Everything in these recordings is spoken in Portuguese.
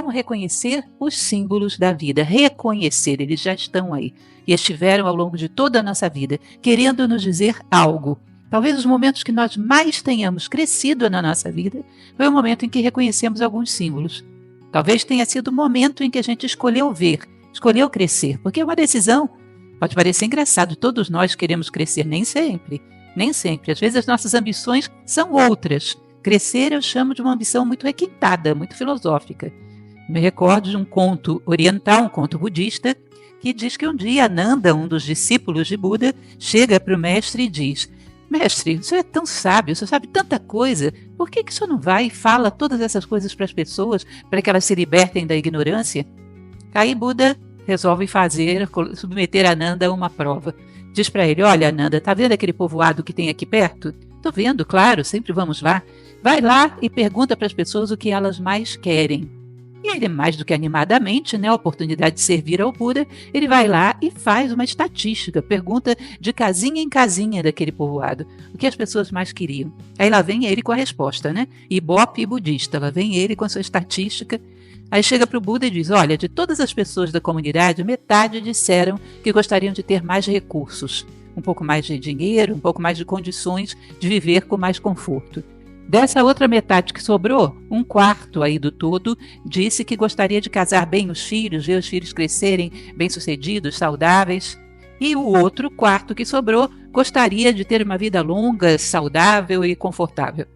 como reconhecer os símbolos da vida. Reconhecer, eles já estão aí. E estiveram ao longo de toda a nossa vida, querendo nos dizer algo. Talvez os momentos que nós mais tenhamos crescido na nossa vida foi o momento em que reconhecemos alguns símbolos. Talvez tenha sido o momento em que a gente escolheu ver, escolheu crescer, porque é uma decisão. Pode parecer engraçado, todos nós queremos crescer, nem sempre. Nem sempre. Às vezes as nossas ambições são outras. Crescer eu chamo de uma ambição muito requintada, muito filosófica. Me recordo de um conto oriental, um conto budista, que diz que um dia Ananda, um dos discípulos de Buda, chega para o mestre e diz: mestre, o senhor é tão sábio, o senhor sabe tanta coisa, por que o senhor não vai e fala todas essas coisas para as pessoas, para que elas se libertem da ignorância? Aí Buda resolve submeter Ananda a uma prova. Diz para ele: olha, Ananda, tá vendo aquele povoado que tem aqui perto? Tô vendo, claro, sempre vamos lá. Vai lá e pergunta para as pessoas o que elas mais querem. E ele, mais do que animadamente, a oportunidade de servir ao Buda, ele vai lá e faz uma estatística, pergunta de casinha em casinha daquele povoado, o que as pessoas mais queriam. Aí lá vem ele com a resposta, Ibope budista, lá vem ele com a sua estatística. Aí chega para o Buda e diz: olha, de todas as pessoas da comunidade, metade disseram que gostariam de ter mais recursos, um pouco mais de dinheiro, um pouco mais de condições de viver com mais conforto. Dessa outra metade que sobrou, um quarto aí do todo disse que gostaria de casar bem os filhos, ver os filhos crescerem bem-sucedidos, saudáveis. E o outro quarto que sobrou gostaria de ter uma vida longa, saudável e confortável.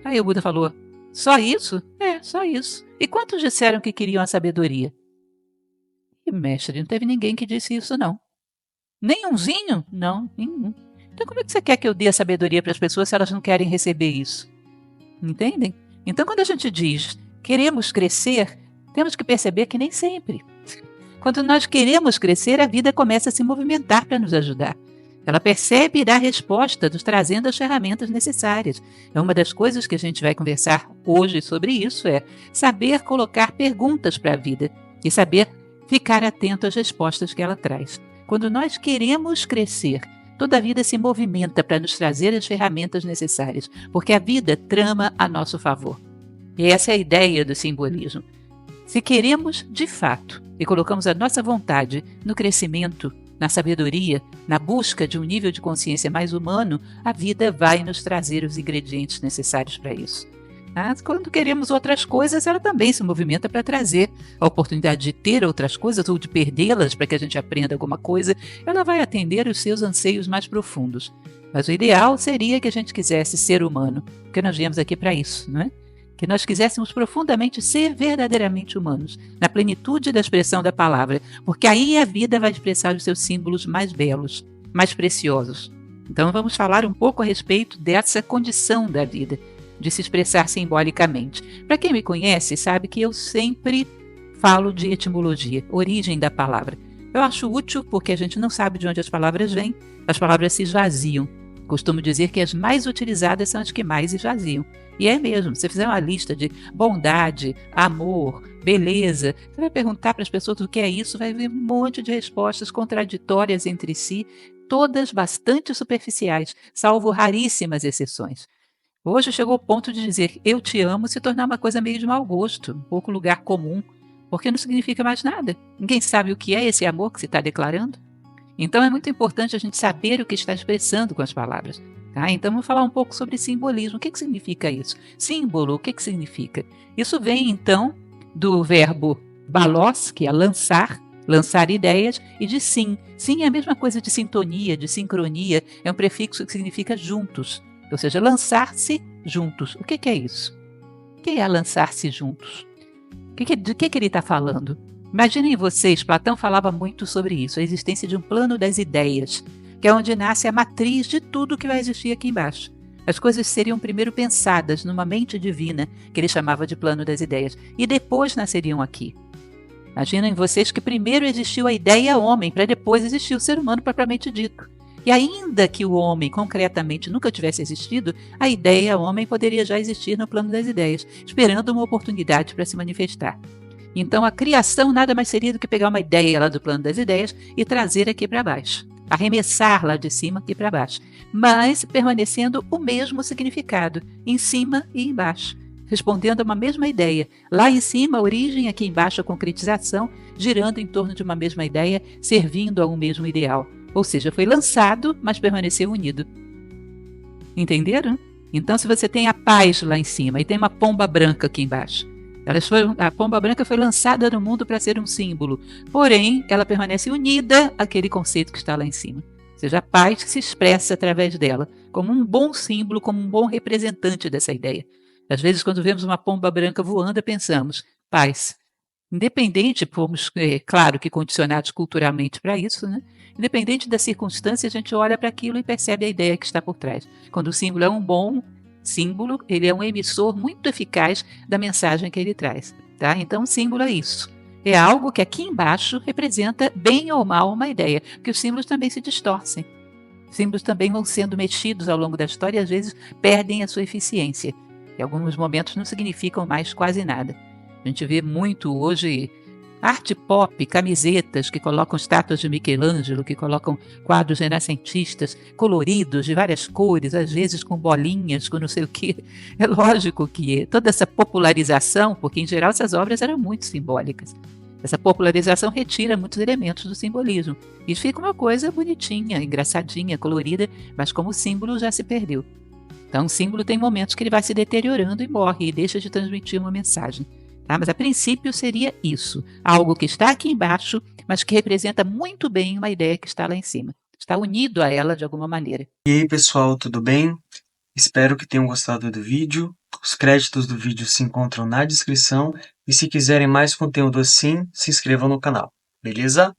Aí o Buda falou: só isso? É, só isso. E quantos disseram que queriam a sabedoria? E mestre, não teve ninguém que disse isso, não. Nenhumzinho? Não, nenhum. Então como é que você quer que eu dê a sabedoria para as pessoas se elas não querem receber isso? Entendem? Então quando a gente diz queremos crescer, temos que perceber que nem sempre. Quando nós queremos crescer, a vida começa a se movimentar para nos ajudar. Ela percebe e dá resposta, nos trazendo as ferramentas necessárias. É uma das coisas que a gente vai conversar hoje sobre isso, é saber colocar perguntas para a vida e saber ficar atento às respostas que ela traz. Quando nós queremos crescer, toda a vida se movimenta para nos trazer as ferramentas necessárias, porque a vida trama a nosso favor. E essa é a ideia do simbolismo. Se queremos de fato e colocamos a nossa vontade no crescimento, na sabedoria, na busca de um nível de consciência mais humano, a vida vai nos trazer os ingredientes necessários para isso. Quando queremos outras coisas, ela também se movimenta para trazer a oportunidade de ter outras coisas ou de perdê-las para que a gente aprenda alguma coisa. Ela vai atender os seus anseios mais profundos. Mas o ideal seria que a gente quisesse ser humano, porque nós viemos aqui para isso, não é? Que nós quiséssemos profundamente ser verdadeiramente humanos, na plenitude da expressão da palavra, porque aí a vida vai expressar os seus símbolos mais belos, mais preciosos. Então vamos falar um pouco a respeito dessa condição da vida, de se expressar simbolicamente. Para quem me conhece, sabe que eu sempre falo de etimologia, origem da palavra. Eu acho útil porque a gente não sabe de onde as palavras vêm, as palavras se esvaziam. Costumo dizer que as mais utilizadas são as que mais esvaziam. E é mesmo, se você fizer uma lista de bondade, amor, beleza, você vai perguntar para as pessoas o que é isso, vai ver um monte de respostas contraditórias entre si, todas bastante superficiais, salvo raríssimas exceções. Hoje chegou ao ponto de dizer eu te amo se tornar uma coisa meio de mau gosto, um pouco lugar comum, porque não significa mais nada. Ninguém sabe o que é esse amor que se está declarando. Então é muito importante a gente saber o que está expressando com as palavras. Então vamos falar um pouco sobre simbolismo. O que significa isso? Símbolo, o que significa? Isso vem então do verbo balos, que é lançar ideias, e de sim. Sim é a mesma coisa de sintonia, de sincronia, é um prefixo que significa juntos. Ou seja, lançar-se juntos. O que é isso? O que é lançar-se juntos? De que ele está falando? Imaginem vocês, Platão falava muito sobre isso, a existência de um plano das ideias, que é onde nasce a matriz de tudo que vai existir aqui embaixo. As coisas seriam primeiro pensadas numa mente divina, que ele chamava de plano das ideias, e depois nasceriam aqui. Imaginem vocês que primeiro existiu a ideia homem, para depois existir o ser humano propriamente dito. E ainda que o homem concretamente nunca tivesse existido, a ideia homem poderia já existir no plano das ideias, esperando uma oportunidade para se manifestar. Então a criação nada mais seria do que pegar uma ideia lá do plano das ideias e trazer aqui para baixo, arremessar lá de cima aqui para baixo, mas permanecendo o mesmo significado, em cima e embaixo. respondendo a uma mesma ideia. Lá em cima, a origem, aqui embaixo, a concretização, girando em torno de uma mesma ideia, servindo a um mesmo ideal. Ou seja, foi lançado, mas permaneceu unido. Entenderam? Então, se você tem a paz lá em cima e tem uma pomba branca aqui embaixo, a pomba branca foi lançada no mundo para ser um símbolo, porém, ela permanece unida àquele conceito que está lá em cima. Ou seja, a paz se expressa através dela, como um bom símbolo, como um bom representante dessa ideia. Às vezes, quando vemos uma pomba branca voando, pensamos, paz. Independente, fomos, claro que condicionados culturalmente para isso, né? Independente da circunstância, a gente olha para aquilo e percebe a ideia que está por trás. Quando o símbolo é um bom símbolo, ele é um emissor muito eficaz da mensagem que ele traz. Tá? Então, o símbolo é isso. É algo que aqui embaixo representa bem ou mal uma ideia, porque os símbolos também se distorcem. Os símbolos também vão sendo mexidos ao longo da história e às vezes perdem a sua eficiência. Em alguns momentos não significam mais quase nada. A gente vê muito hoje arte pop, camisetas que colocam estátuas de Michelangelo, que colocam quadros renascentistas coloridos, de várias cores, às vezes com bolinhas, com não sei o quê. É lógico que toda essa popularização, porque em geral essas obras eram muito simbólicas, essa popularização retira muitos elementos do simbolismo. E fica uma coisa bonitinha, engraçadinha, colorida, mas como símbolo já se perdeu. Então o símbolo tem momentos que ele vai se deteriorando e morre e deixa de transmitir uma mensagem. Tá? Mas a princípio seria isso, algo que está aqui embaixo, mas que representa muito bem uma ideia que está lá em cima. Está unido a ela de alguma maneira. E aí pessoal, tudo bem? Espero que tenham gostado do vídeo. Os créditos do vídeo se encontram na descrição. E se quiserem mais conteúdo assim, se inscrevam no canal, beleza?